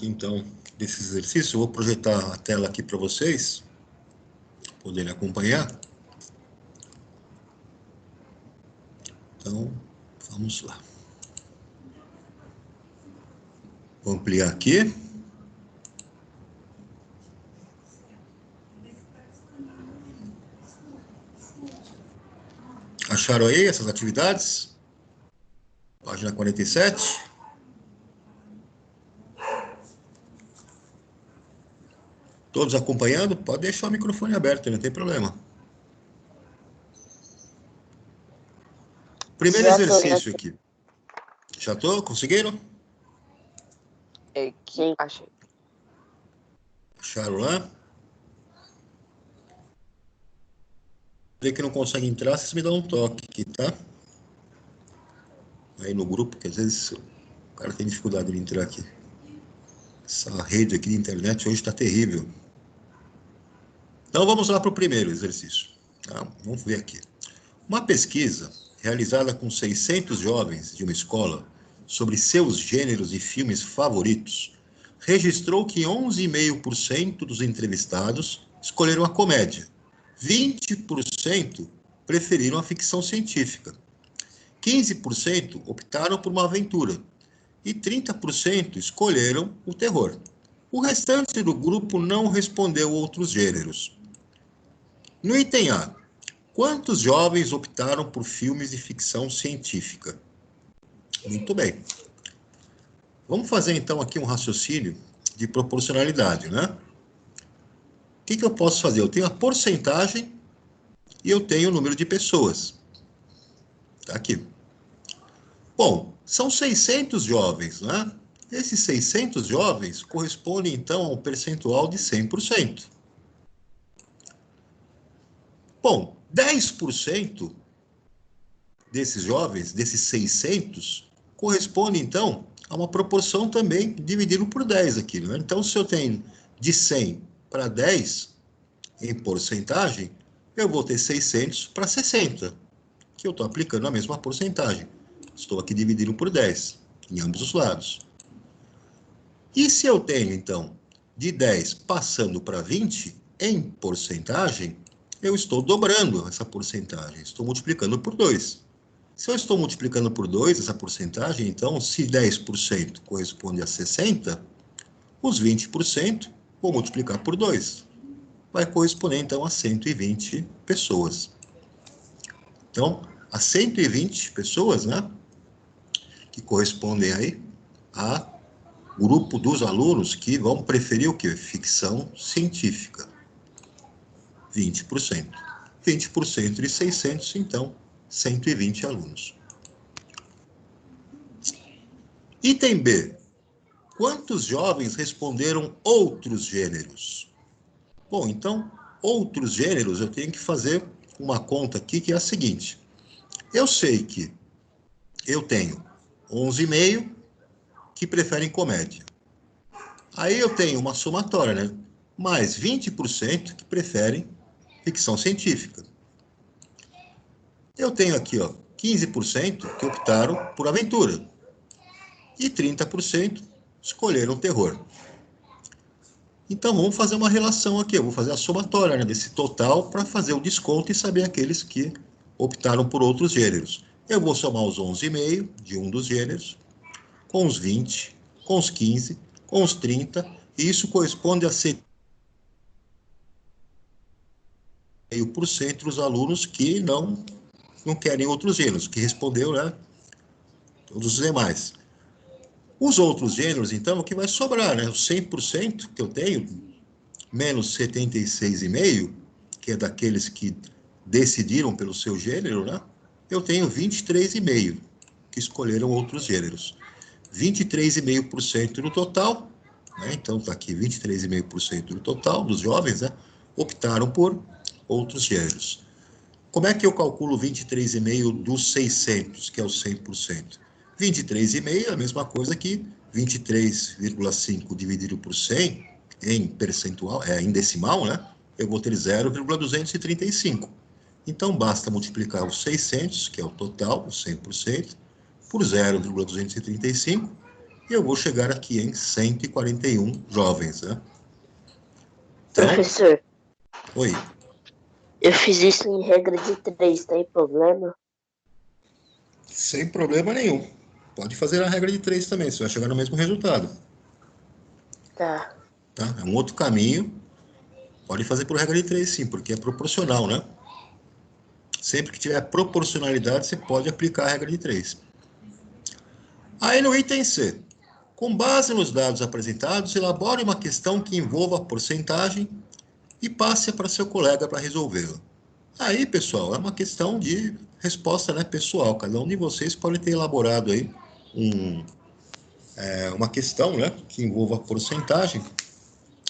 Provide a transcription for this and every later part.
Então, desse exercício, eu vou projetar a tela aqui para vocês poderem acompanhar. Então, vamos lá. Vou ampliar aqui. Acharam aí essas atividades? Página 47. Todos acompanhando? Pode deixar o microfone aberto, não tem problema. Primeiro exercício aqui. Já tô? Conseguiram? Quem achei? Acharam lá? Vê que não consegue entrar, vocês me dão um toque aqui, tá? Aí no grupo, que às vezes o cara tem dificuldade de entrar aqui. Essa rede aqui de internet hoje está terrível. Então vamos lá para o primeiro exercício. Tá? Vamos ver aqui. Uma pesquisa realizada com 600 jovens de uma escola sobre seus gêneros e filmes favoritos registrou que 11,5% dos entrevistados escolheram a comédia, 20% preferiram a ficção científica, 15% optaram por uma aventura e 30% escolheram o terror. O restante do grupo não respondeu outros gêneros. No item A, quantos jovens optaram por filmes de ficção científica? Muito bem. Vamos fazer então aqui um raciocínio de proporcionalidade, né? O que eu posso fazer? Eu tenho a porcentagem e eu tenho o número de pessoas. Tá aqui. Bom, são 600 jovens, né? Esses 600 jovens correspondem então a um percentual de 100%. Bom, 10% desses jovens, desses 600, corresponde, então, a uma proporção também dividido por 10 aqui, né? Então, se eu tenho de 100 para 10, em porcentagem, eu vou ter 600 para 60, que eu estou aplicando a mesma porcentagem. Estou aqui dividindo por 10, em ambos os lados. E se eu tenho, então, de 10 passando para 20, em porcentagem, eu estou dobrando essa porcentagem, estou multiplicando por 2. Se eu estou multiplicando por 2 essa porcentagem, então, se 10% corresponde a 60, os 20% vou multiplicar por 2. Vai corresponder, então, a 120 pessoas. Então, a 120 pessoas, né, que correspondem aí a grupo dos alunos que vão preferir o quê? Ficção científica. 20%. 20% de 600, então, 120 alunos. Item B. Quantos jovens responderam outros gêneros? Bom, então, outros gêneros, eu tenho que fazer uma conta aqui que é a seguinte. Eu sei que eu tenho 11,5 que preferem comédia. Aí eu tenho uma somatória, né? Mais 20% que preferem ficção científica. Eu tenho aqui, ó, 15% que optaram por aventura. E 30% escolheram terror. Então, vamos fazer uma relação aqui. Eu vou fazer a somatória, né, desse total para fazer o desconto e saber aqueles que optaram por outros gêneros. Eu vou somar os 11,5 de um dos gêneros, com os 20, com os 15, com os 30, e isso corresponde a 7,5% dos alunos que não querem outros gêneros, que respondeu, né, todos os demais. Os outros gêneros, então, o que vai sobrar, né? Os 100% que eu tenho, menos 76,5%, que é daqueles que decidiram pelo seu gênero, né? Eu tenho 23,5% que escolheram outros gêneros. 23,5% no total, né? Então está aqui 23,5% no total dos jovens, né, optaram por outros gêneros. Como é que eu calculo 23,5% dos 600, que é o 100%? 23,5% é a mesma coisa que 23,5 dividido por 100 em percentual, em decimal, né? Eu vou ter 0,235. Então, basta multiplicar os 600, que é o total, os 100%, por 0,235, e eu vou chegar aqui em 141 jovens, né? Então, Professor, oi. eu fiz isso em regra de 3, tem problema? Sem problema nenhum. Pode fazer a regra de 3 também, você vai chegar no mesmo resultado. Tá. Tá? É um outro caminho. Pode fazer por regra de 3, sim, porque é proporcional, né? Sempre que tiver proporcionalidade, você pode aplicar a regra de 3. Aí no item C, com base nos dados apresentados, elabore uma questão que envolva a porcentagem e passe para seu colega para resolvê-la. Aí, pessoal, é uma questão de resposta, né, pessoal. Cada um de vocês pode ter elaborado aí uma questão, né, que envolva a porcentagem.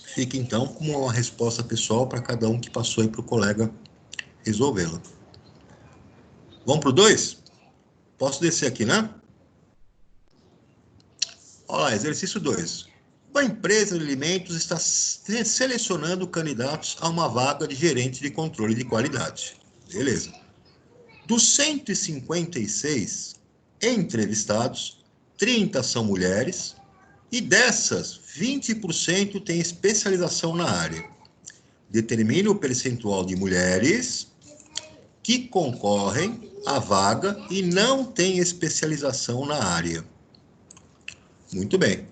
Fica, então, como uma resposta pessoal para cada um que passou aí para o colega resolvê-la. Vamos para o 2? Posso descer aqui, né? Olha lá, exercício 2. Uma empresa de alimentos está selecionando candidatos a uma vaga de gerente de controle de qualidade. Beleza. Dos 156 entrevistados, 30 são mulheres e dessas, 20% têm especialização na área. Determine o percentual de mulheres que concorrem à vaga e não têm especialização na área. Muito bem.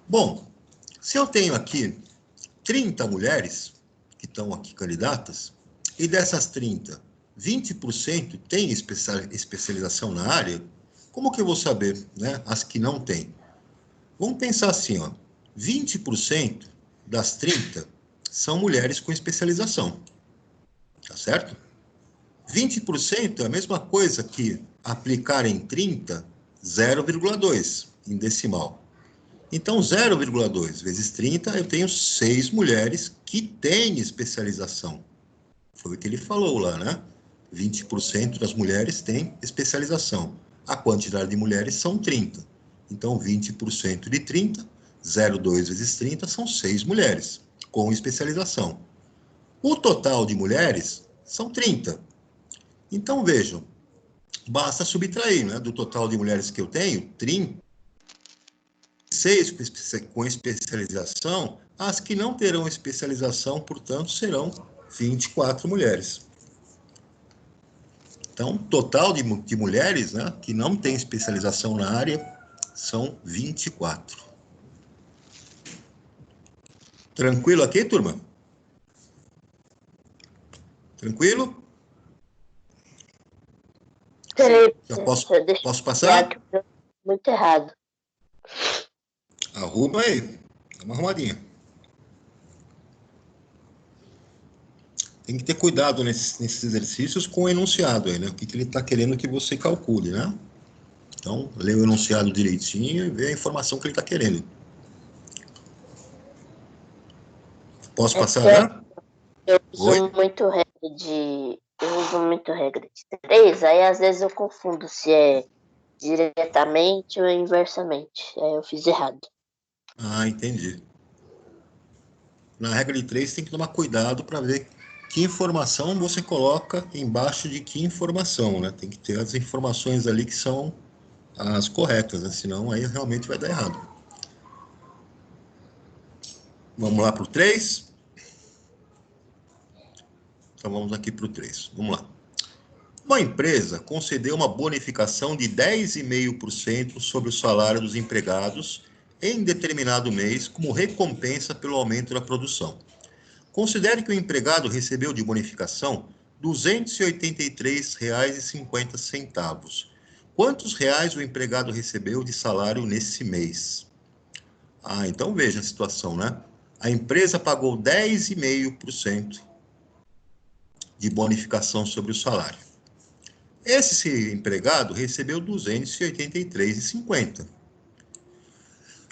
Bom, se eu tenho aqui 30 mulheres que estão aqui candidatas, e dessas 30, 20% têm especialização na área, como que eu vou saber, né, as que não têm? Vamos pensar assim, ó, 20% das 30 são mulheres com especialização, tá certo? 20% é a mesma coisa que aplicar em 30, 0,2 em decimal. Então, 0,2 vezes 30, eu tenho 6 mulheres que têm especialização. Foi o que ele falou lá, né? 20% das mulheres têm especialização. A quantidade de mulheres são 30. Então, 20% de 30, 0,2 vezes 30, são 6 mulheres com especialização. O total de mulheres são 30. Então, vejam, basta subtrair, né? Do total de mulheres que eu tenho, 30, 6 com especialização, as que não terão especialização, portanto, serão 24 mulheres. Então, total de mulheres, né, que não têm especialização na área são 24. Tranquilo aqui, turma? Tranquilo? Peraí, Já professor, deixa posso eu olhar passar? aqui muito errado. Arruma aí. Dá uma arrumadinha. Tem que ter cuidado nesses exercícios com o enunciado aí, né? O que ele está querendo que você calcule, né? Então, lê o enunciado direitinho e vê a informação que ele está querendo. Posso É passar, porque né? eu Oi? uso muito regra de. Eu uso muito regra de 3, aí às vezes eu confundo se é diretamente ou inversamente. Aí eu fiz errado. Ah, entendi. Na regra de 3, tem que tomar cuidado para ver que informação você coloca embaixo de que informação, né? Tem que ter as informações ali que são as corretas, né? Senão aí realmente vai dar errado. Vamos lá para o 3? Então vamos aqui para o 3. Vamos lá. Uma empresa concedeu uma bonificação de 10,5% sobre o salário dos empregados em determinado mês como recompensa pelo aumento da produção. Considere que o empregado recebeu de bonificação R$ 283,50. Quantos reais o empregado recebeu de salário nesse mês? Ah, então veja a situação, né? A empresa pagou 10,5% de bonificação sobre o salário. Esse empregado recebeu R$ 283,50.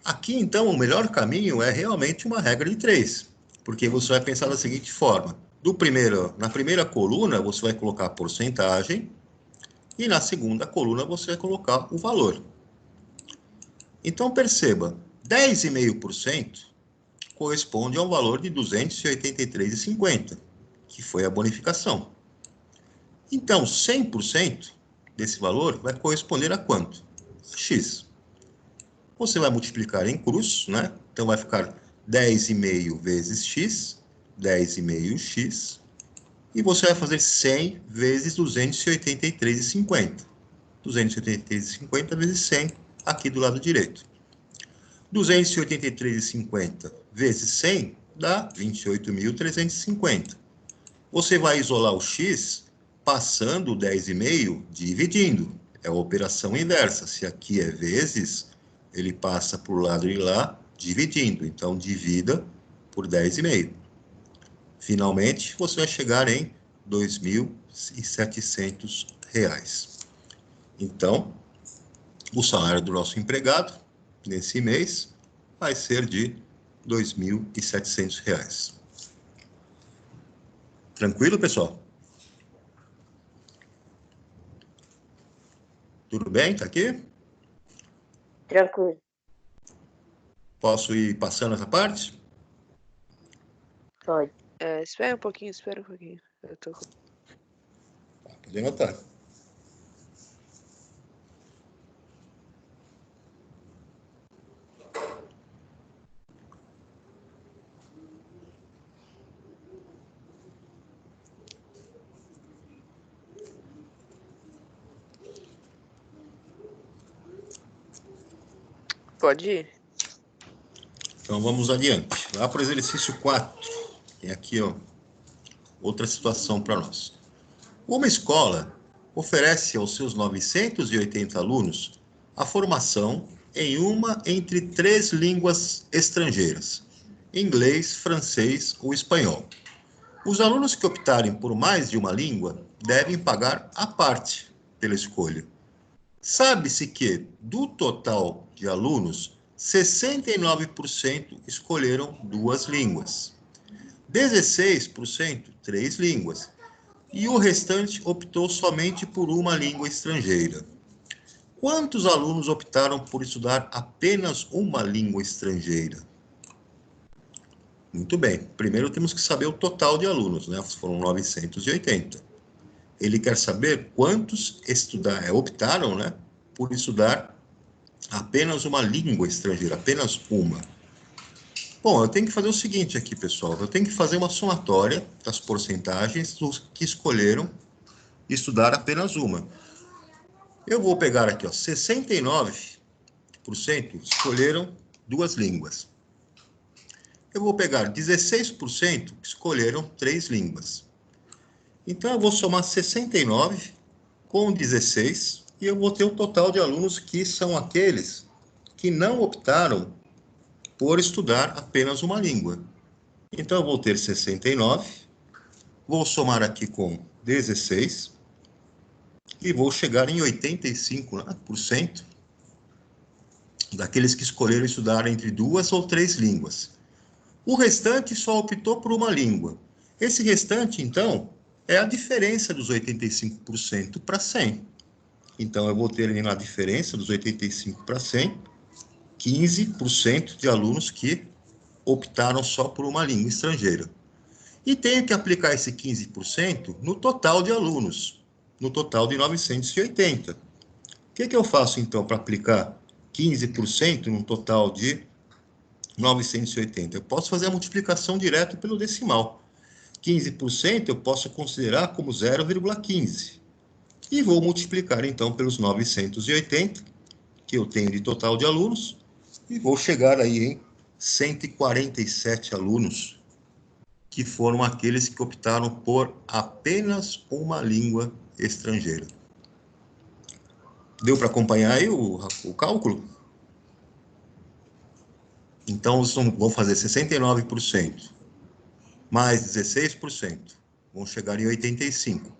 Aqui, então, o melhor caminho é realmente uma regra de 3, porque você vai pensar da seguinte forma: na primeira coluna, você vai colocar a porcentagem, e na segunda coluna, você vai colocar o valor. Então, perceba, 10,5% corresponde a um valor de R$ 283,50, que foi a bonificação. Então, 100% desse valor vai corresponder a quanto? A X. Você vai multiplicar em cruz, né? Então, vai ficar 10,5 vezes x, 10,5x, e você vai fazer 100 vezes 283,50. 283,50 vezes 100, aqui do lado direito. 283,50 vezes 100 dá 28.350. Você vai isolar o x passando o 10,5 dividindo. É a operação inversa. Se aqui é vezes, ele passa para o lado de lá dividindo. Então, divida por 10,5. Finalmente, você vai chegar em R$ 2.700. Então, o salário do nosso empregado, nesse mês, vai ser de R$ 2.700. Tranquilo, pessoal? Tudo bem? Tá aqui? Tranquilo. Posso ir passando essa parte? Pode. Espera um pouquinho, espera um pouquinho. Eu tô com... Pode anotar. Pode ir. Então, vamos adiante. Lá para o exercício 4. Tem aqui, ó, outra situação para nós. Uma escola oferece aos seus 980 alunos a formação em uma entre 3 línguas estrangeiras: inglês, francês ou espanhol. Os alunos que optarem por mais de uma língua devem pagar à parte pela escolha. Sabe-se que, do total de alunos, 69% escolheram 2 línguas, 16% 3 línguas, e o restante optou somente por uma língua estrangeira. Quantos alunos optaram por estudar apenas uma língua estrangeira? Muito bem. Primeiro temos que saber o total de alunos, né? Foram 980. Ele quer saber quantos optaram, né, por estudar apenas uma língua estrangeira, apenas uma. Bom, eu tenho que fazer o seguinte aqui, pessoal. Eu tenho que fazer uma somatória das porcentagens dos que escolheram estudar apenas uma. Eu vou pegar aqui, ó, 69% escolheram 2 línguas. Eu vou pegar 16% que escolheram 3 línguas. Então, eu vou somar 69 com 16 e eu vou ter o total de alunos que são aqueles que não optaram por estudar apenas uma língua. Então, eu vou ter 69, vou somar aqui com 16 e vou chegar em 85%, né, daqueles que escolheram estudar entre 2 ou 3 línguas. O restante só optou por uma língua. Esse restante, então, é a diferença dos 85% para 100. Então, eu vou ter ali na diferença dos 85 para 100, 15% de alunos que optaram só por uma língua estrangeira. E tenho que aplicar esse 15% no total de alunos, no total de 980. O que eu faço, então, para aplicar 15% no total de 980? Eu posso fazer a multiplicação direto pelo decimal. 15% eu posso considerar como 0,15. E vou multiplicar, então, pelos 980, que eu tenho de total de alunos, e vou chegar aí em 147 alunos, que foram aqueles que optaram por apenas uma língua estrangeira. Deu para acompanhar aí o cálculo? Então, vão fazer 69%, mais 16%, vão chegar em 85%.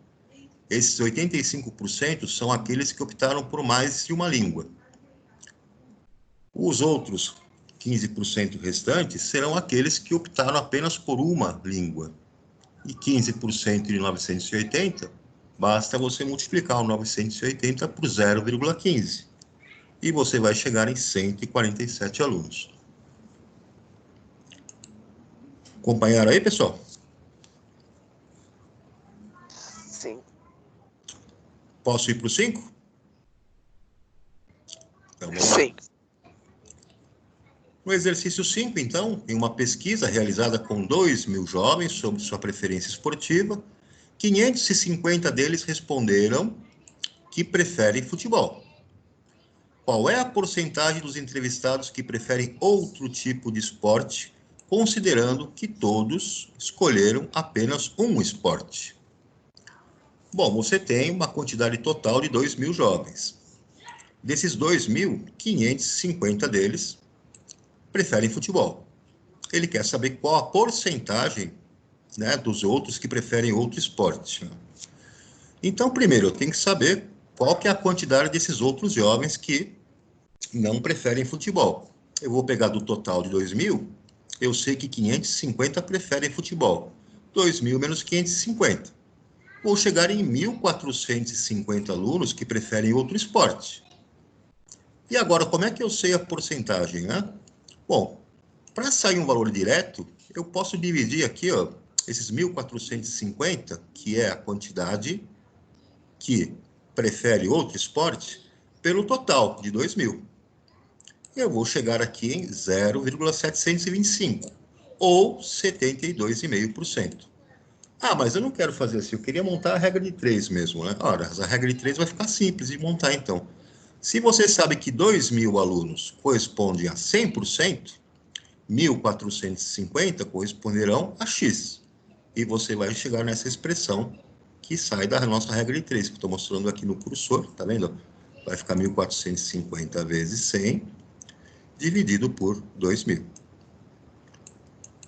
Esses 85% são aqueles que optaram por mais de uma língua. Os outros 15% restantes serão aqueles que optaram apenas por uma língua. E 15% de 980, basta você multiplicar o 980 por 0,15. E você vai chegar em 147 alunos. Acompanharam aí, pessoal? Sim. Posso ir para o 5? Então, vamos Sim. lá. No exercício 5, então, em uma pesquisa realizada com 2.000 jovens sobre sua preferência esportiva, 550 deles responderam que preferem futebol. Qual é a porcentagem dos entrevistados que preferem outro tipo de esporte, considerando que todos escolheram apenas um esporte? Bom, você tem uma quantidade total de 2.000 jovens. Desses 2.000, 550 deles preferem futebol. Ele quer saber qual a porcentagem, né, dos outros que preferem outro esporte. Então, primeiro, eu tenho que saber qual que é a quantidade desses outros jovens que não preferem futebol. Eu vou pegar do total de 2.000, eu sei que 550 preferem futebol. 2.000 menos 550. Vou chegar em 1.450 alunos que preferem outro esporte. E agora, como é que eu sei a porcentagem, né? Bom, para sair um valor direto, eu posso dividir aqui, ó, esses 1.450, que é a quantidade que prefere outro esporte, pelo total de 2.000. Eu vou chegar aqui em 0,725, ou 72,5%. Ah, mas eu não quero fazer assim, eu queria montar a regra de 3 mesmo, né? Ora, a regra de 3 vai ficar simples de montar, então. Se você sabe que 2.000 alunos correspondem a 100%, 1.450 corresponderão a X. E você vai chegar nessa expressão que sai da nossa regra de 3, que eu estou mostrando aqui no cursor, tá vendo? Vai ficar 1.450 vezes 100, dividido por 2.000.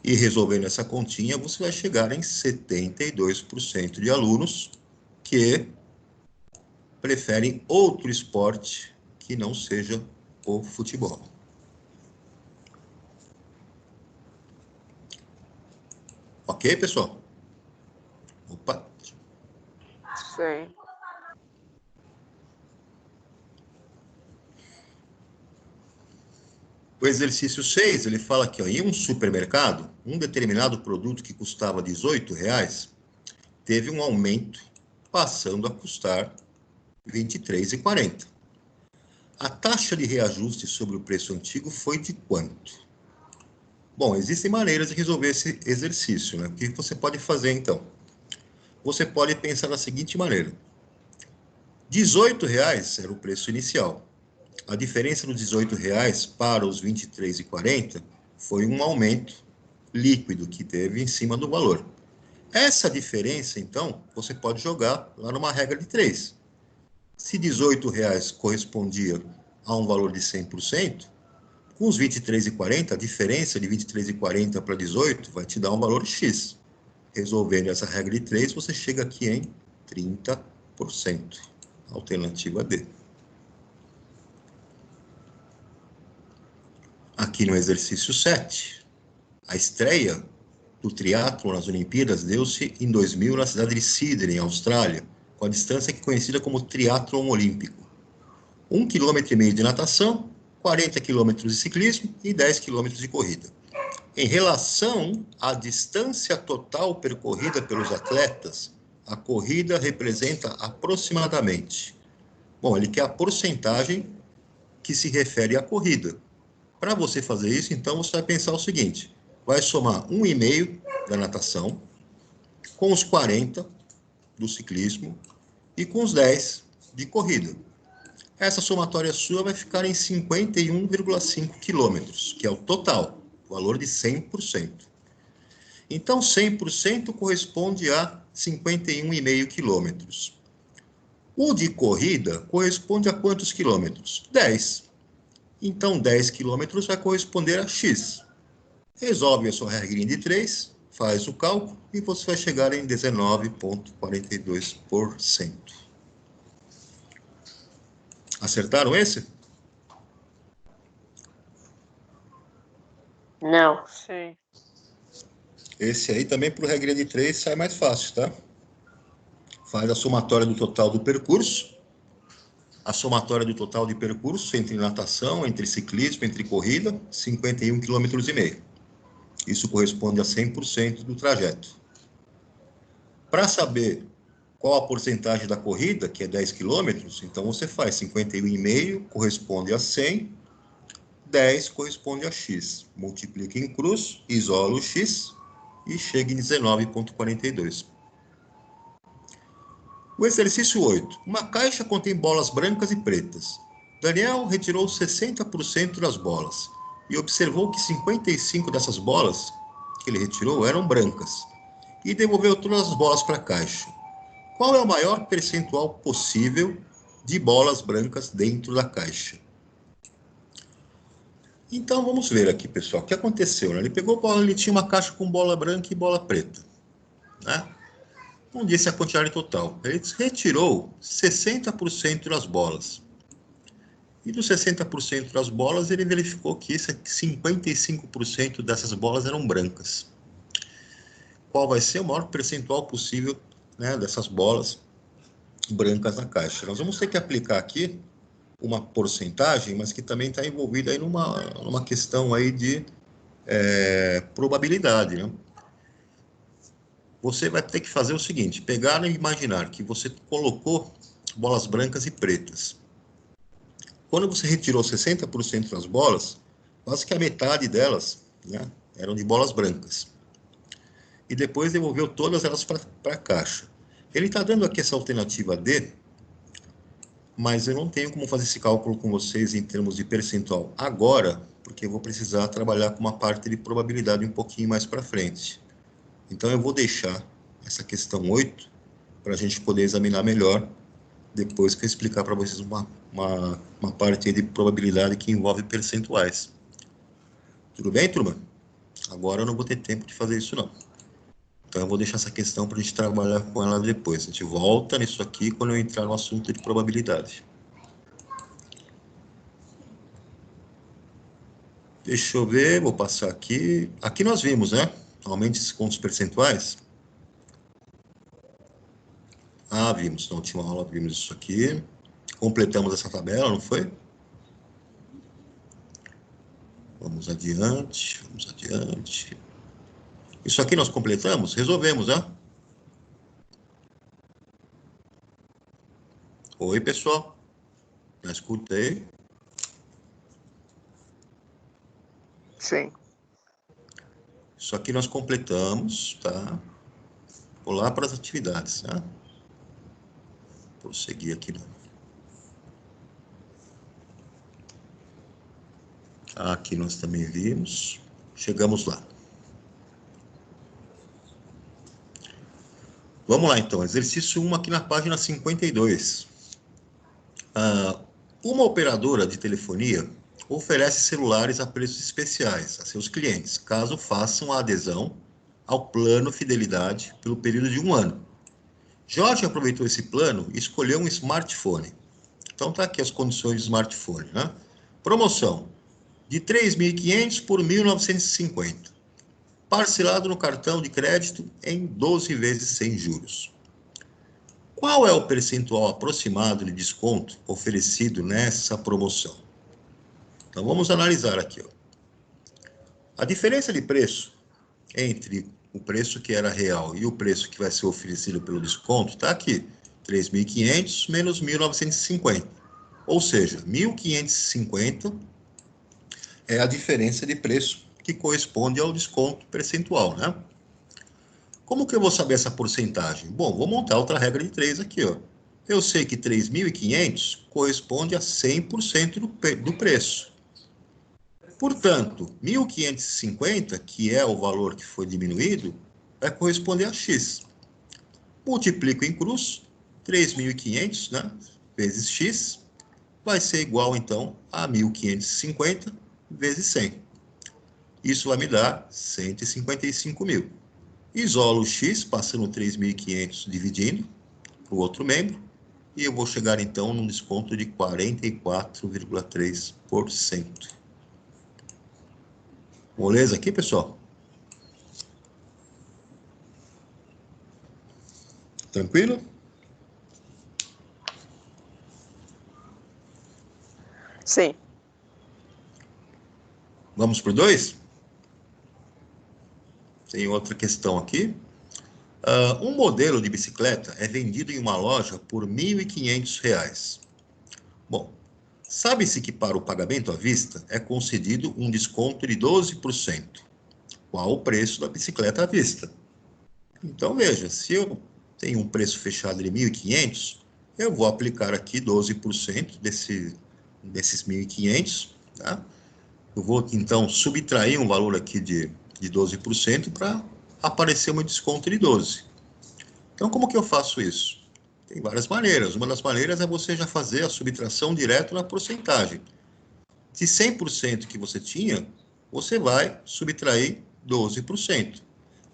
E resolvendo essa continha, você vai chegar em 72% de alunos que preferem outro esporte que não seja o futebol. Ok, pessoal? Opa! Sim. O exercício 6, ele fala aqui, ó, em um supermercado, um determinado produto que custava R$18 teve um aumento, passando a custar R$23,40. A taxa de reajuste sobre o preço antigo foi de quanto? Bom, existem maneiras de resolver esse exercício, né? O que você pode fazer, então? Você pode pensar da seguinte maneira. R$18 era o preço inicial. A diferença dos R$18 para os R$23,40 foi um aumento líquido que teve em cima do valor. Essa diferença, então, você pode jogar lá numa regra de 3. Se R$18 correspondia a um valor de 100%, com os R$23,40, a diferença de R$23,40 para 18 vai te dar um valor X. Resolvendo essa regra de 3, você chega aqui em 30%. Alternativa D. Aqui no exercício 7, a estreia do triatlo nas Olimpíadas deu-se em 2000 na cidade de Sydney, Austrália, com a distância que é conhecida como triatlon olímpico. 1,5 km de natação, 40 km de ciclismo e 10 km de corrida. Em relação à distância total percorrida pelos atletas, a corrida representa aproximadamente. Bom, ele quer a porcentagem que se refere à corrida. Para você fazer isso, então, você vai pensar o seguinte, vai somar 1,5 da natação, com os 40 do ciclismo e com os 10 de corrida. Essa somatória sua vai ficar em 51,5 quilômetros, que é o total, o valor de 100%. Então, 100% corresponde a 51,5 quilômetros. O de corrida corresponde a quantos quilômetros? 10. Então, 10 quilômetros vai corresponder a X. Resolve a sua regrinha de 3, faz o cálculo e você vai chegar em 19,42%. Acertaram esse? Não. Sim. Esse aí também, para o regrinha de 3, sai mais fácil, tá? Faz a somatória do total do percurso, a somatória do total de percurso entre natação, entre ciclismo, entre corrida, 51,5 km. Isso corresponde a 100% do trajeto. Para saber qual a porcentagem da corrida, que é 10 km, então você faz 51,5, corresponde a 100, 10 corresponde a x. Multiplica em cruz, isola o x e chega em 19,42. O exercício 8. Uma caixa contém bolas brancas e pretas. Daniel retirou 60% das bolas e observou que 55 dessas bolas que ele retirou eram brancas e devolveu todas as bolas para a caixa. Qual é o maior percentual possível de bolas brancas dentro da caixa? Então, vamos ver aqui, pessoal, o que aconteceu, né? Ele pegou bola, ele tinha uma caixa com bola branca e bola preta, né? Não disse a quantidade total. Ele retirou 60% das bolas. E dos 60% das bolas, ele verificou que 55% dessas bolas eram brancas. Qual vai ser o maior percentual possível, né, dessas bolas brancas na caixa? Nós vamos ter que aplicar aqui uma porcentagem, mas que também está envolvida aí numa questão aí de probabilidade, né? Você vai ter que fazer o seguinte, pegar e imaginar que você colocou bolas brancas e pretas. Quando você retirou 60% das bolas, quase que a metade delas, né, eram de bolas brancas. E depois devolveu todas elas para a caixa. Ele está dando aqui essa alternativa D, mas eu não tenho como fazer esse cálculo com vocês em termos de percentual agora, porque eu vou precisar trabalhar com uma parte de probabilidade um pouquinho mais para frente. Então eu vou deixar essa questão 8 para a gente poder examinar melhor depois que eu explicar para vocês uma parte de probabilidade que envolve percentuais. Tudo bem, turma? Agora eu não vou ter tempo de fazer isso, não. Então eu vou deixar essa questão para a gente trabalhar com ela depois. A gente volta nisso aqui quando eu entrar no assunto de probabilidade. Deixa eu ver, vou passar aqui. Aqui nós vimos, né? Aumente esses pontos percentuais. Ah, vimos. Na última aula vimos isso aqui. Completamos essa tabela, não foi? Vamos adiante, vamos adiante. Isso aqui nós completamos? Resolvemos, né? Oi, pessoal. Na escuta aí? Sim. Isso aqui nós completamos, tá? Vou lá para as atividades, tá? Prosseguir aqui, não. Aqui nós também vimos. Chegamos lá. Vamos lá, então. Exercício 1 aqui na página 52. Uma operadora de telefonia oferece celulares a preços especiais a seus clientes, caso façam a adesão ao plano Fidelidade pelo período de 1 ano. Jorge aproveitou esse plano e escolheu um smartphone. Então, está aqui as condições de smartphone, né? Promoção de 3.500 por 1.950. Parcelado no cartão de crédito em 12 vezes sem juros. Qual é o percentual aproximado de desconto oferecido nessa promoção? Então, vamos analisar aqui, ó. A diferença de preço entre o preço que era real e o preço que vai ser oferecido pelo desconto está aqui, 3.500 menos 1.950. Ou seja, 1.550 é a diferença de preço que corresponde ao desconto percentual, né? Como que eu vou saber essa porcentagem? Bom, vou montar outra regra de 3 aqui, ó. Eu sei que 3.500 corresponde a 100% do preço. Portanto, 1.550, que é o valor que foi diminuído, vai corresponder a X. Multiplico em cruz, 3.500, né, vezes X, vai ser igual, então, a 1.550 vezes 100. Isso vai me dar 155 mil. Isolo o X, passando 3.500 dividindo para o outro membro, e eu vou chegar, então, num desconto de 44,3%. Moleza aqui, pessoal? Tranquilo? Sim. Vamos para o 2? Tem outra questão aqui. Um modelo de bicicleta é vendido em uma loja por R$ 1.500. Bom, Sabe-se que para o pagamento à vista é concedido um desconto de 12%. Qual o preço da bicicleta à vista? Então, veja, se eu tenho um preço fechado de 1.500, eu vou aplicar aqui 12% desses 1.500, tá? Eu vou, então, subtrair um valor aqui de 12% para aparecer um desconto de 12%. Então, como que eu faço isso? Tem várias maneiras. Uma das maneiras é você já fazer a subtração direto na porcentagem. De 100% que você tinha, você vai subtrair 12%.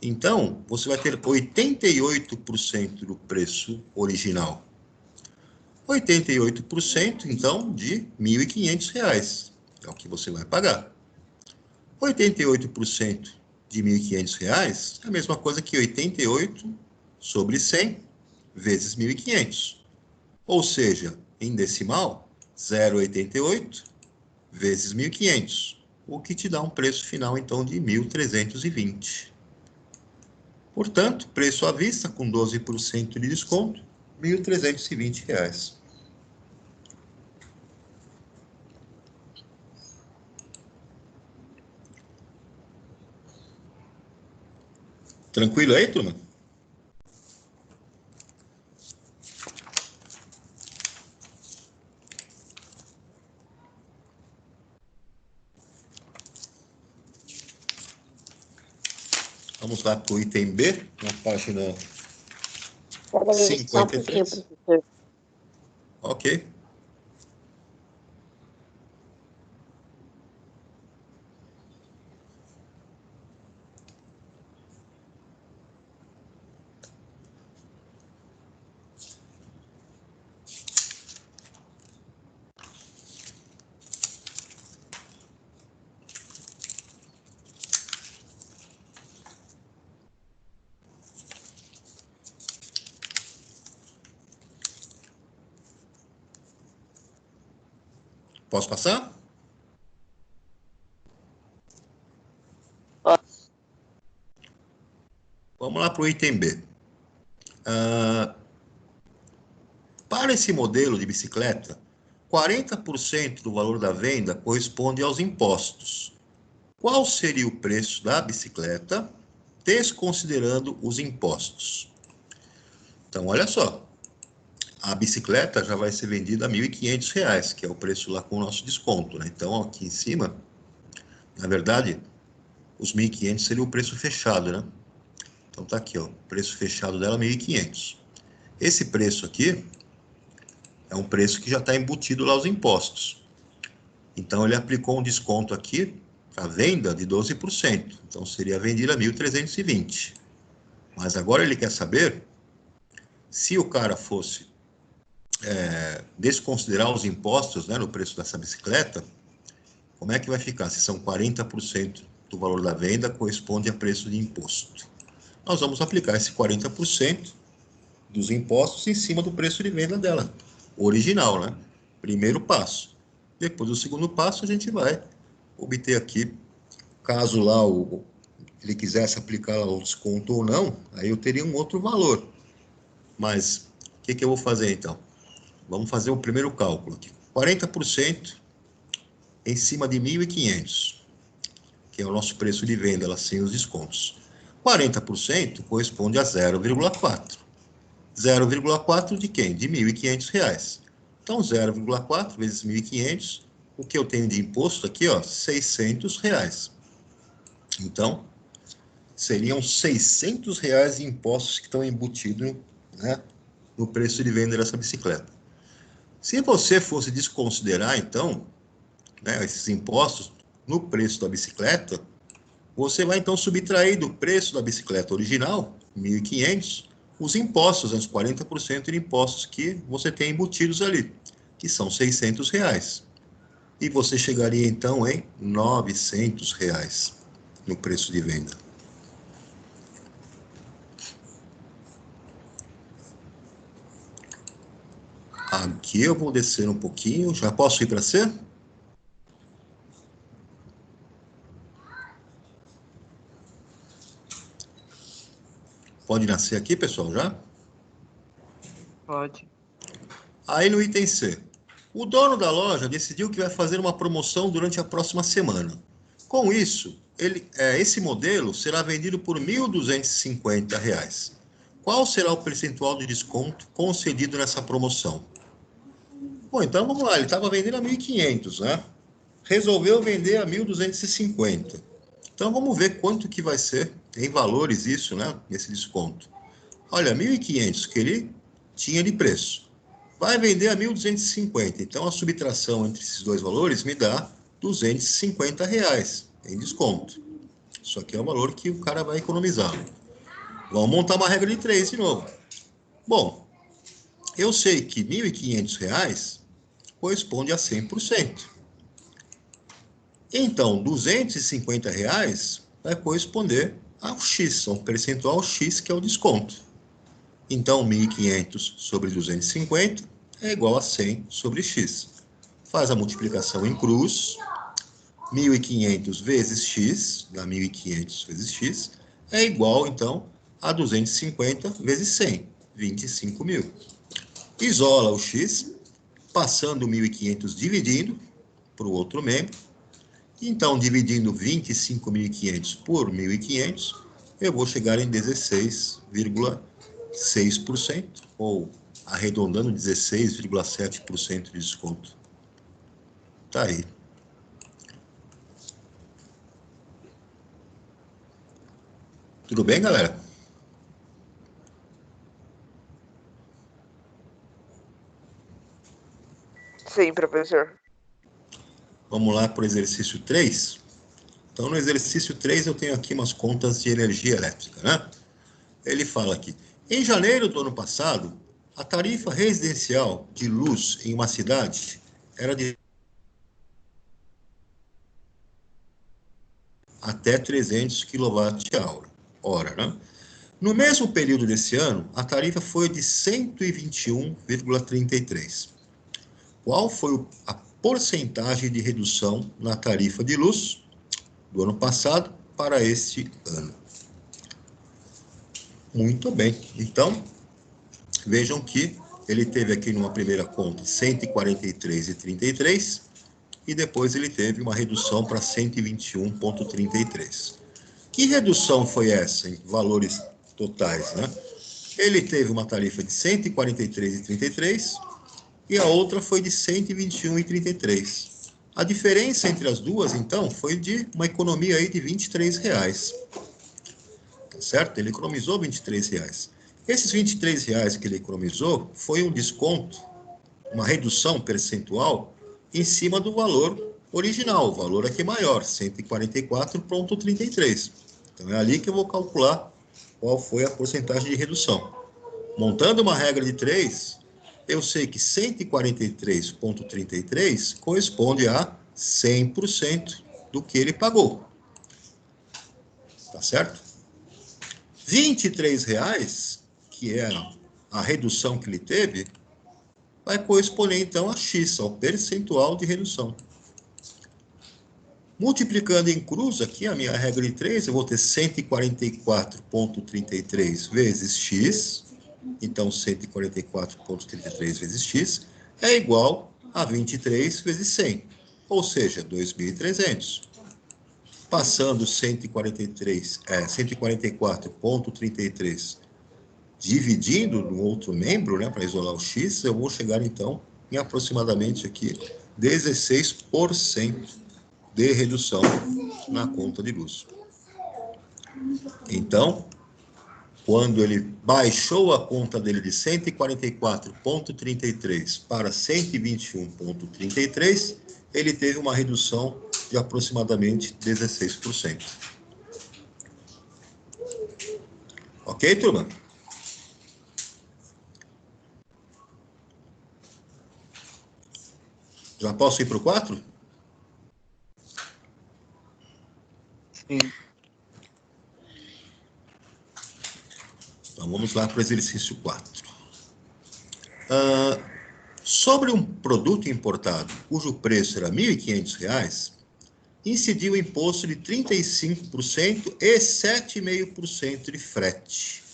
Então, você vai ter 88% do preço original. 88%, então, de R$ 1.500. É o que você vai pagar. 88% de R$ 1.500 é a mesma coisa que 88 sobre 100 vezes 1.500. Ou seja, em decimal, 0,88 vezes 1.500, o que te dá um preço final, então, de 1.320. Portanto, preço à vista, com 12% de desconto, R$ 1.320. Tranquilo aí, turma? Vamos lá para o item B, na página Peraí, só um pouquinho, 53. professor. Ok. Posso passar? Posso. Vamos lá para o item B. Para esse modelo de bicicleta, 40% do valor da venda corresponde aos impostos. Qual seria o preço da bicicleta, desconsiderando os impostos? Então, olha só. A bicicleta já vai ser vendida a R$ 1.500, que é o preço lá com o nosso desconto, né? Então, aqui em cima, na verdade, os 1.500 seria o preço fechado, né? Então, tá aqui, ó, o preço fechado dela, 1.500. Esse preço aqui é um preço que já está embutido lá os impostos. Então, ele aplicou um desconto aqui para venda de 12%. Então, seria vendida a 1.320. Mas agora ele quer saber se o cara fosse desconsiderar os impostos, né, no preço dessa bicicleta, como é que vai ficar? Se são 40% do valor da venda corresponde a preço de imposto. Nós vamos aplicar esse 40% dos impostos em cima do preço de venda dela, original, né? Primeiro passo. Depois do segundo passo, a gente vai obter aqui, caso lá ele quisesse aplicar o desconto ou não, aí eu teria um outro valor. Mas o que eu vou fazer então? Vamos fazer o primeiro cálculo aqui. 40% em cima de 1.500, que é o nosso preço de venda, ela sem os descontos. 40% corresponde a 0,4. 0,4 de quem? De R$ 1.500. Então, 0,4 vezes 1.500, o que eu tenho de imposto aqui, ó, R$ 600. Então, seriam R$ 600 de impostos que estão embutidos, né, no preço de venda dessa bicicleta. Se você fosse desconsiderar, então, né, esses impostos no preço da bicicleta, você vai então subtrair do preço da bicicleta original, 1.500, os impostos, os 40% de impostos que você tem embutidos ali, que são R$ 600. E você chegaria então em R$ 900 no preço de venda. Aqui eu vou descer um pouquinho, já posso ir para C? Pode nascer aqui, pessoal, já? Pode. Aí no item C, O dono da loja decidiu que vai fazer uma promoção durante a próxima semana. Com isso, esse modelo será vendido por R$ 1.250. Qual será o percentual de desconto concedido nessa promoção? Bom, então vamos lá, ele estava vendendo a 1.500, né? Resolveu vender a 1.250. Então vamos ver quanto que vai ser em valores isso, né? Esse desconto. Olha, 1.500 que ele tinha de preço. Vai vender a 1.250. Então a subtração entre esses dois valores me dá R$ 250 em desconto. Isso aqui é o valor que o cara vai economizar. Vamos montar uma regra de 3 de novo. Bom, eu sei que R$ 1.500 corresponde a 100%. Então, R$ 250 vai corresponder ao X, a um percentual X, que é o desconto. Então, 1.500 sobre 250 é igual a 100 sobre X. Faz a multiplicação em cruz. 1.500 vezes X, dá 1.500 vezes X, é igual, então, a 250 vezes 100, 25.000. Isola o X, passando 1.500 dividindo para o outro membro. Então, dividindo 25.500 por 1.500, eu vou chegar em 16,6%, ou arredondando 16,7% de desconto. Tá aí. Tudo bem, galera? Sim, professor. Vamos lá para o exercício 3. Então, no exercício 3, eu tenho aqui umas contas de energia elétrica, né? Ele fala aqui, em janeiro do ano passado, a tarifa residencial de luz em uma cidade era de até 300 kWh, né? No mesmo período desse ano, a tarifa foi de 121,33. Qual foi a porcentagem de redução na tarifa de luz do ano passado para este ano? Muito bem. Então, vejam que ele teve aqui numa primeira conta 143,33 e depois ele teve uma redução para 121,33. Que redução foi essa em valores totais, né? Ele teve uma tarifa de 143,33 e a outra foi de 121,33. A diferença entre as duas, então, foi de uma economia aí de R$ 23. Tá certo? Ele economizou R$ 23. Esses R$ 23 que ele economizou foi um desconto, uma redução percentual em cima do valor original. O valor aqui é maior, 144,33. Então, é ali que eu vou calcular qual foi a porcentagem de redução. Montando uma regra de 3, eu sei que 143,33 corresponde a 100% do que ele pagou. Tá certo? R$ 23, que é a redução que ele teve, vai corresponder, então, a X, ao percentual de redução. Multiplicando em cruz, aqui a minha regra de 3, eu vou ter 144,33 vezes X, então 144,33 vezes X, é igual a 23 vezes 100, ou seja, 2.300. Passando 144,33 dividindo no outro membro, né, para isolar o X, eu vou chegar, então, em aproximadamente aqui 16% de redução na conta de luz. Então, quando ele baixou a conta dele de 144,33 para 121,33, ele teve uma redução de aproximadamente 16%. Ok, turma? Já posso ir para o 4? Sim. Então, vamos lá para o exercício 4. Sobre um produto importado, cujo preço era R$ 1.500, incidiu o imposto de 35% e 7,5% de frete.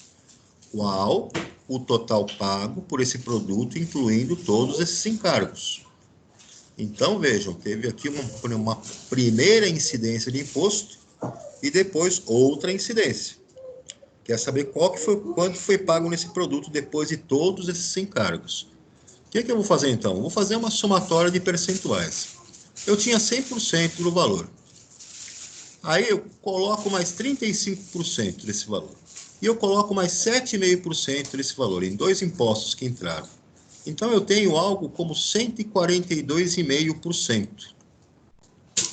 Qual o total pago por esse produto, incluindo todos esses encargos? Então, vejam, teve aqui uma primeira incidência de imposto e depois outra incidência. Quer saber quanto foi pago nesse produto depois de todos esses encargos. O que eu vou fazer, então? Vou fazer uma somatória de percentuais. Eu tinha 100% do valor. Aí eu coloco mais 35% desse valor. E eu coloco mais 7,5% desse valor, em 2 impostos que entraram. Então, eu tenho algo como 142,5%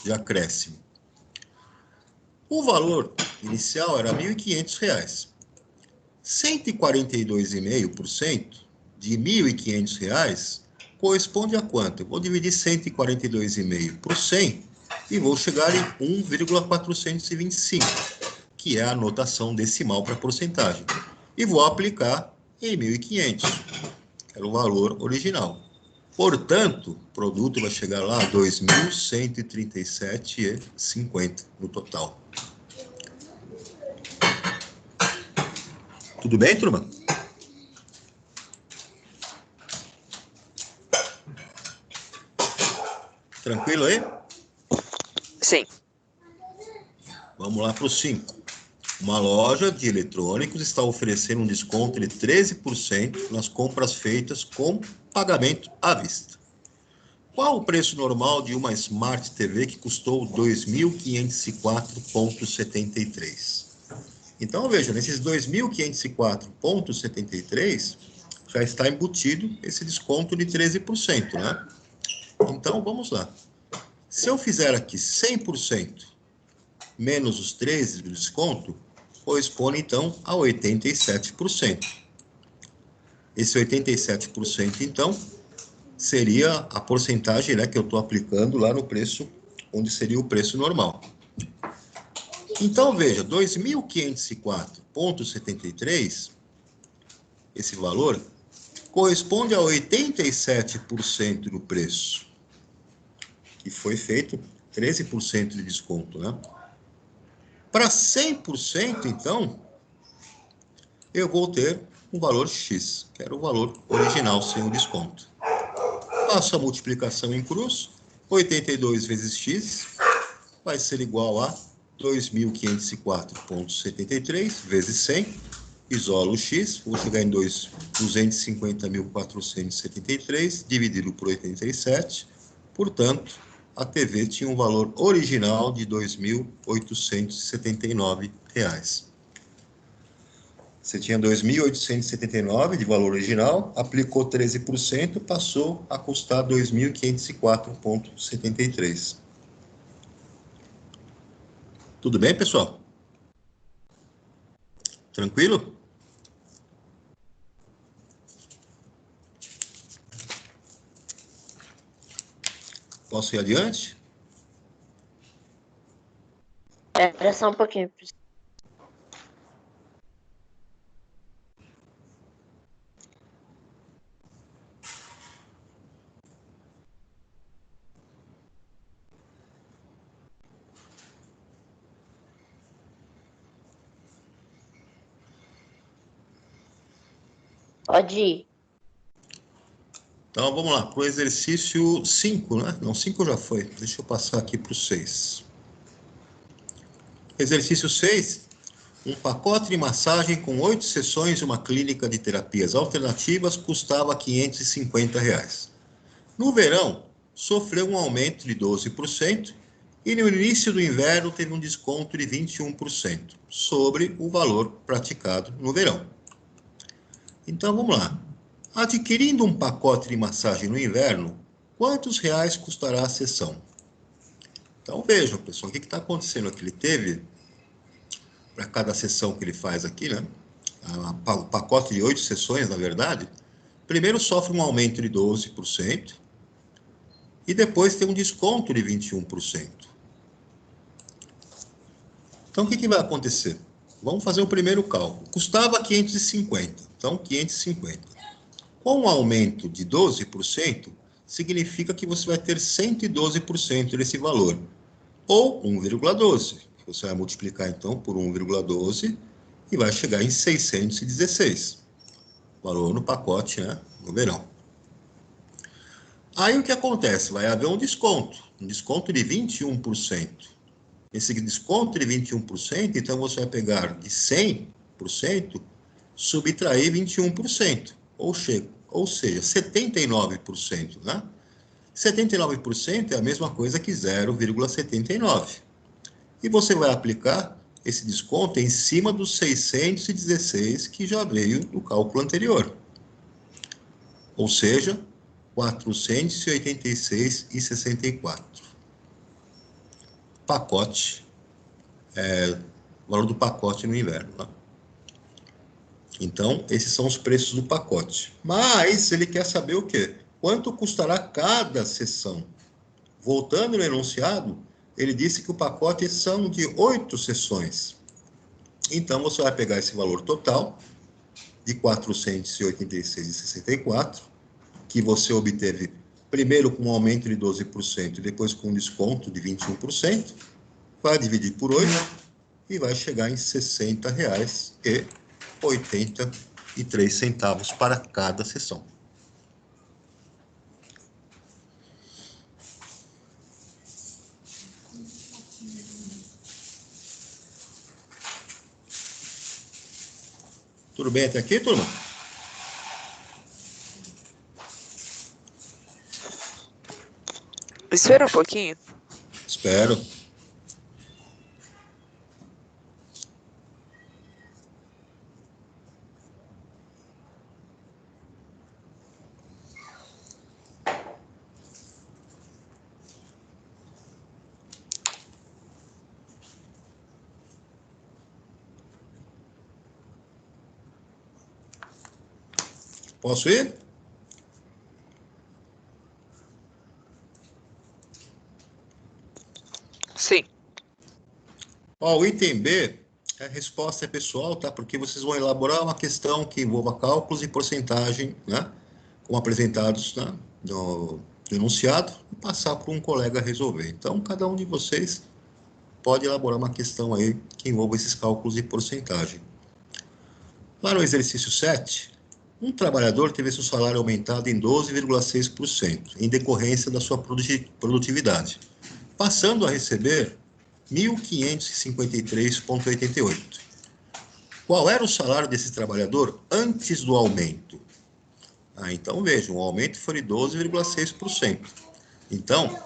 de acréscimo. O valor inicial era R$ 1.500. 142,5% de R$ 1.500 corresponde a quanto? Eu vou dividir 142,5 por 100 e vou chegar em 1,425, que é a notação decimal para porcentagem. E vou aplicar em 1.500, que era o valor original. Portanto, o produto vai chegar lá a 2.137,50 no total. Tudo bem, turma? Tranquilo aí? Sim. Vamos lá para o 5. Uma loja de eletrônicos está oferecendo um desconto de 13% nas compras feitas com pagamento à vista. Qual o preço normal de uma Smart TV que custou R$ 2.504,73? Então, veja, nesses R$ 2.504,73 já está embutido esse desconto de 13%, né? Então, vamos lá. Se eu fizer aqui 100% menos os 13% do desconto, corresponde, então, a 87%. Esse 87%, então, seria a porcentagem, né, que eu estou aplicando lá no preço, onde seria o preço normal. Então, veja, 2.504,73, esse valor, corresponde a 87% do preço, que foi feito 13% de desconto, né? Para 100%, então, eu vou ter um valor X, que era o valor original sem o desconto. Faço a multiplicação em cruz, 82 vezes X vai ser igual a 2.504,73 vezes 100, isolo o X, vou chegar em 250.473, dividido por 87, portanto, a TV tinha um valor original de R$ 2.879. Você tinha 2.879 de valor original, aplicou 13%, passou a custar 2.504,73. Tudo bem, pessoal? Tranquilo? Posso ir adiante? Espera só um pouquinho. Pode ir. Então, vamos lá, para o exercício 5, né? Não, 5 já foi. Deixa eu passar aqui para o 6. Exercício 6. Um pacote de massagem com 8 sessões de uma clínica de terapias alternativas custava R$ 550. No verão, sofreu um aumento de 12% e no início do inverno teve um desconto de 21% sobre o valor praticado no verão. Então, vamos lá. Adquirindo um pacote de massagem no inverno, quantos reais custará a sessão? Então, vejam, pessoal, o que está acontecendo aqui? Ele teve, para cada sessão que ele faz aqui, né? O pacote de 8 sessões, na verdade, primeiro sofre um aumento de 12% e depois tem um desconto de 21%. Então, o que vai acontecer? Vamos fazer o primeiro cálculo. Custava 550, então 550. Com um aumento de 12%, significa que você vai ter 112% desse valor, ou 1,12. Você vai multiplicar, então, por 1,12 e vai chegar em 616. Valor no pacote, né, no verão. Aí o que acontece? Vai haver um desconto de 21%. Esse desconto de 21%, então você vai pegar de 100%, subtrair 21%, ou seja, 79%, né? 79% é a mesma coisa que 0,79. E você vai aplicar esse desconto em cima dos 616 que já veio do cálculo anterior. Ou seja, 486,64. Pacote, o valor do pacote no inverno. Né? Então, esses são os preços do pacote. Mas ele quer saber o quê? Quanto custará cada sessão? Voltando no enunciado, ele disse que o pacote são de 8 sessões. Então, você vai pegar esse valor total de 486,64, que você obteve primeiro com um aumento de 12% e depois com um desconto de 21%, vai dividir por 8 e vai chegar em R$ 60,83 para cada sessão. Tudo bem até aqui, turma? Espera um pouquinho. Espero. Posso ir? Sim. Ó, o item B, a resposta é pessoal, tá? Porque vocês vão elaborar uma questão que envolva cálculos e porcentagem, né? Como apresentados, né? no enunciado, e passar para um colega resolver. Então, cada um de vocês pode elaborar uma questão aí que envolva esses cálculos e porcentagem. Lá no exercício 7, um trabalhador teve seu salário aumentado em 12,6%, em decorrência da sua produtividade, passando a receber R$ 1.553,88. Qual era o salário desse trabalhador antes do aumento? Então, vejam, o aumento foi de 12,6%. Então,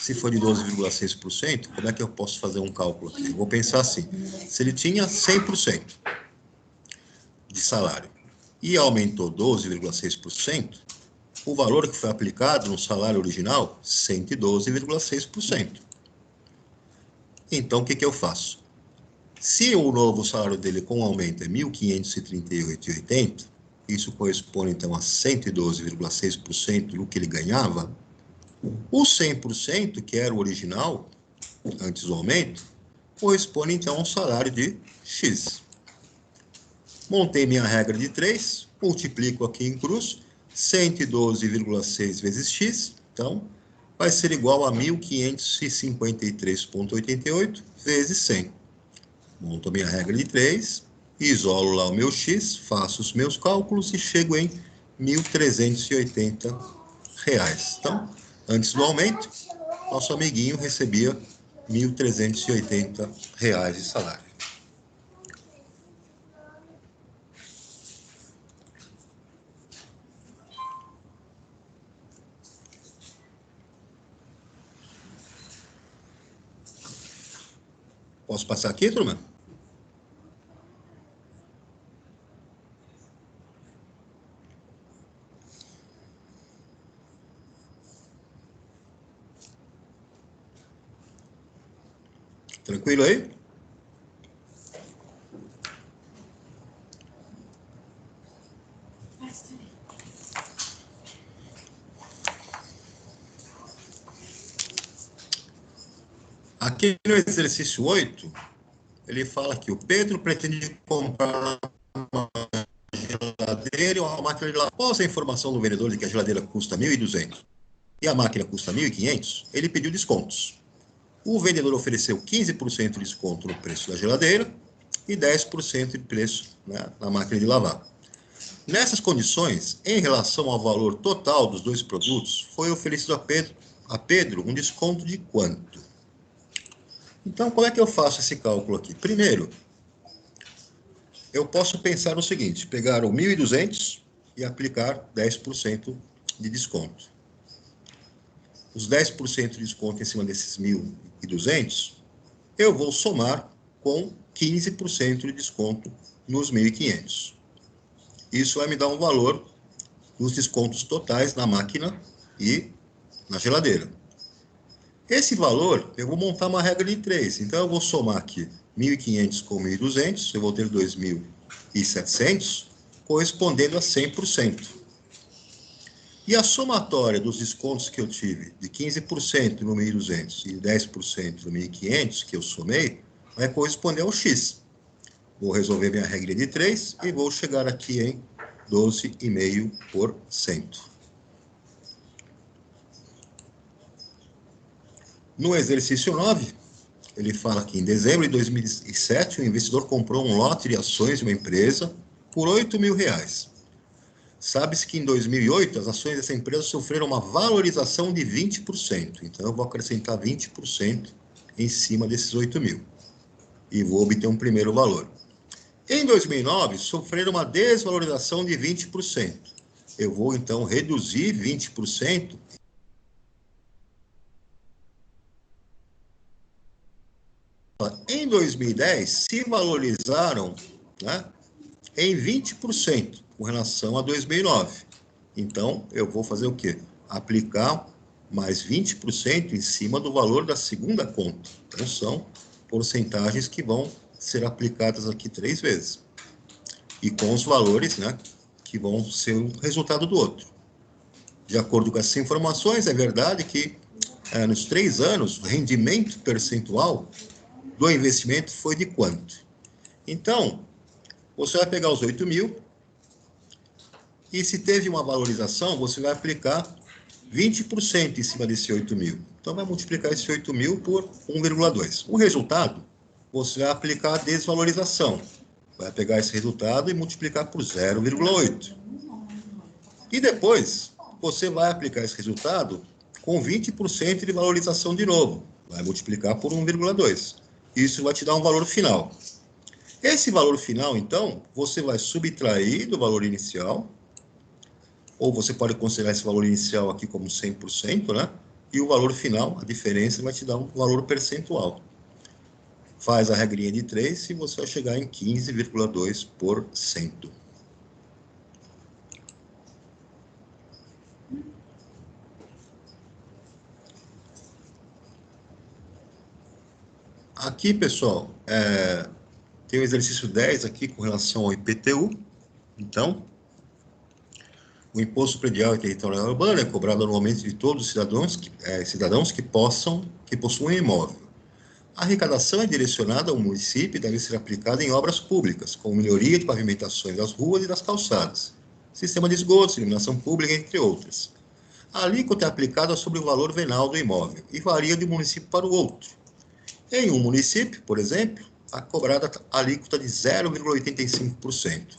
se for de 12,6%, como é que eu posso fazer um cálculo aqui? Eu vou pensar assim, se ele tinha 100% de salário e aumentou 12,6%, o valor que foi aplicado no salário original, 112,6%. Então, o que eu faço? Se o novo salário dele com aumento é R$ 1.538,80, isso corresponde, então, a 112,6% do que ele ganhava, o 100%, que era o original, antes do aumento, corresponde, então, a um salário de X. Montei minha regra de 3, multiplico aqui em cruz, 112,6 vezes X, então, vai ser igual a 1.553,88 vezes 100. Monto a minha regra de 3, isolo lá o meu X, faço os meus cálculos e chego em R$ 1.380. Então, antes do aumento, nosso amiguinho recebia R$ 1.380 de salário. Posso passar aqui, turma? Tranquilo aí? Aqui no exercício 8, ele fala que o Pedro pretende comprar uma geladeira e uma máquina de lavar. Após a informação do vendedor de que a geladeira custa R$ 1.200 e a máquina custa R$ 1.500, ele pediu descontos. O vendedor ofereceu 15% de desconto no preço da geladeira e 10% de preço, né, na máquina de lavar. Nessas condições, em relação ao valor total dos dois produtos, foi oferecido a Pedro um desconto de quanto? Então, como é que eu faço esse cálculo aqui? Primeiro, eu posso pensar no seguinte, pegar o 1.200 e aplicar 10% de desconto. Os 10% de desconto em cima desses 1.200, eu vou somar com 15% de desconto nos 1.500. Isso vai me dar um valor dos descontos totais na máquina e na geladeira. Esse valor, eu vou montar uma regra de 3. Então, eu vou somar aqui 1.500 com 1.200, eu vou ter 2.700, correspondendo a 100%. E a somatória dos descontos que eu tive, de 15% no 1.200 e 10% no 1.500, que eu somei, vai corresponder ao X. Vou resolver minha regra de 3 e vou chegar aqui em 12,5%. No exercício 9, ele fala que em dezembro de 2007, o investidor comprou um lote de ações de uma empresa por R$8.000. Sabe-se que em 2008, as ações dessa empresa sofreram uma valorização de 20%. Então, eu vou acrescentar 20% em cima desses 8.000. E vou obter um primeiro valor. Em 2009, sofreram uma desvalorização de 20%. Eu vou, então, reduzir 20%. Em 2010, se valorizaram, né, em 20% com relação a 2009. Então, eu vou fazer o quê? Aplicar mais 20% em cima do valor da segunda conta. Então, são porcentagens que vão ser aplicadas aqui 3 vezes. E com os valores, né, que vão ser o resultado do outro. De acordo com essas informações, é verdade que nos 3 anos, o rendimento percentual do investimento foi de quanto? Então, você vai pegar os 8.000 e se teve uma valorização, você vai aplicar 20% em cima desse 8.000. Então, vai multiplicar esse 8.000 por 1,2. O resultado, você vai aplicar a desvalorização. Vai pegar esse resultado e multiplicar por 0,8. E depois, você vai aplicar esse resultado com 20% de valorização de novo. Vai multiplicar por 1,2. Isso vai te dar um valor final. Esse valor final, então, você vai subtrair do valor inicial, ou você pode considerar esse valor inicial aqui como 100%, né? E o valor final, a diferença, vai te dar um valor percentual. Faz a regrinha de 3 e você vai chegar em 15,2%. Aqui, pessoal, tem o exercício 10 aqui com relação ao IPTU. Então, o Imposto Predial e Territorial Urbano é cobrado anualmente de todos os cidadãos que possuem imóvel. A arrecadação é direcionada ao município e deve ser aplicada em obras públicas, como melhoria de pavimentações das ruas e das calçadas, sistema de esgotos, iluminação pública, entre outras. A alíquota é aplicada sobre o valor venal do imóvel e varia de um município para o outro. Em um município, por exemplo, a cobrada alíquota de 0,85%.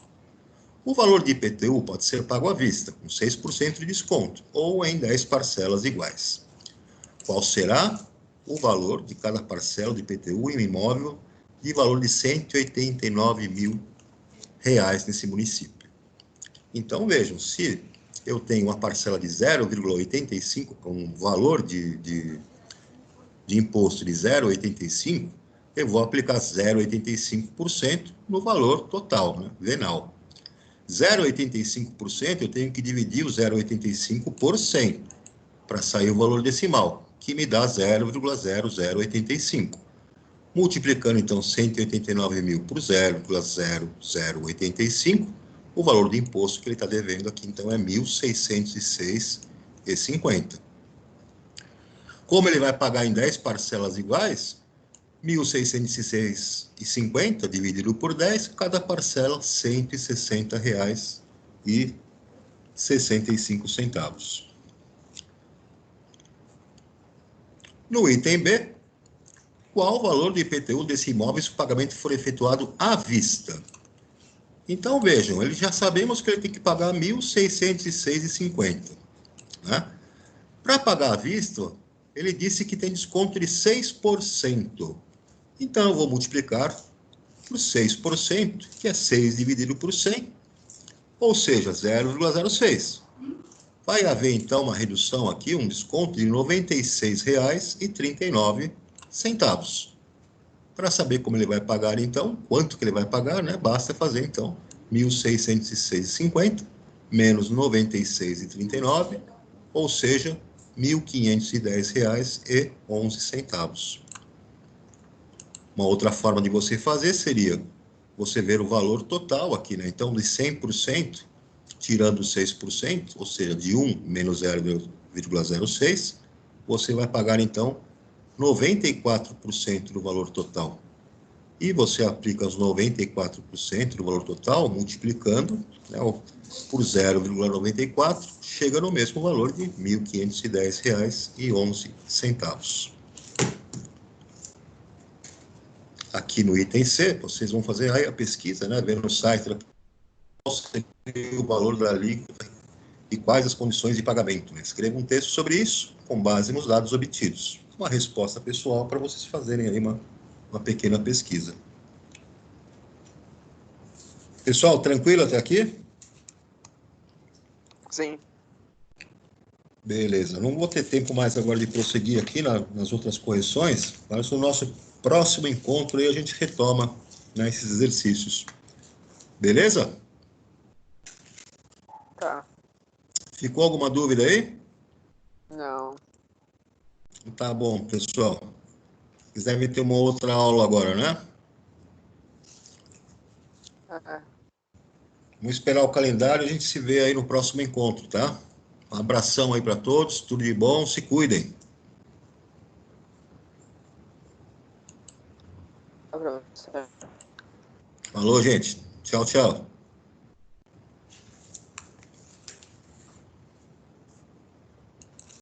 O valor de IPTU pode ser pago à vista, com 6% de desconto, ou em 10 parcelas iguais. Qual será o valor de cada parcela de IPTU em um imóvel de valor de R$189 mil nesse município? Então, vejam, se eu tenho uma parcela de 0,85, com um valor de imposto de 0,85, eu vou aplicar 0,85% no valor total, né, venal. 0,85% eu tenho que dividir o 0,85 por 100, para sair o valor decimal, que me dá 0,0085. Multiplicando, então, 189 mil por 0,0085, o valor do imposto que ele está devendo aqui, então, é R$ 1.606,50. Como ele vai pagar em 10 parcelas iguais, R$ 1.606,50 dividido por 10, cada parcela R$ 160,65. No item B, qual o valor do IPTU desse imóvel se o pagamento for efetuado à vista? Então, vejam, ele já sabemos que ele tem que pagar R$ 1.606,50. Né? Para pagar à vista, ele disse que tem desconto de 6%. Então, eu vou multiplicar por 6%, que é 6 dividido por 100, ou seja, 0,06. Vai haver, então, uma redução aqui, um desconto de R$ 96,39. Para saber como ele vai pagar, então, quanto que ele vai pagar, né? Basta fazer, então, 1.606,50 menos 96,39, ou seja, R$ 1.510,11. Uma outra forma de você fazer seria você ver o valor total aqui, né? Então, de 100%, tirando 6%, ou seja, de 1 menos 0,06, você vai pagar, então, 94% do valor total. E você aplica os 94% do valor total, multiplicando, né, por 0,94, chega no mesmo valor de R$ 1.510,11. Aqui no item C, vocês vão fazer aí a pesquisa, né, vendo no site qual seria o valor da alíquota e quais as condições de pagamento. Né? Escreva um texto sobre isso, com base nos dados obtidos. Uma resposta pessoal para vocês fazerem aí uma pequena pesquisa. Pessoal, tranquilo até aqui? Sim. Beleza. Não vou ter tempo mais agora de prosseguir aqui nas outras correções, mas no nosso próximo encontro aí a gente retoma, né, esses exercícios. Beleza? Tá. Ficou alguma dúvida aí? Não. Tá bom, pessoal. Se quiser ter uma outra aula agora, né? Vamos esperar o calendário e a gente se vê aí no próximo encontro, tá? Um abração aí para todos, tudo de bom, se cuidem. Tá, professor. Falou, gente. Tchau, tchau.